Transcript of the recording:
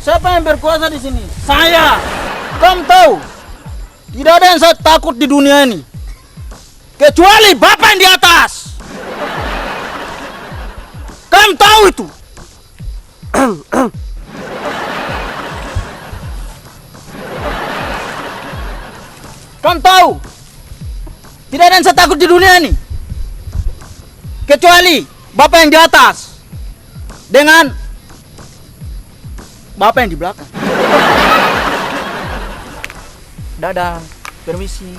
Siapa yang berkuasa di sini? Saya. Kamu tahu, tidak ada yang saya takut di dunia ini kecuali Bapak yang di atas. Kamu tahu itu? Kamu tahu, tidak ada yang saya takut di dunia ini kecuali Bapak yang di atas dengan Bapak yang di belakang. Dadah, permisi.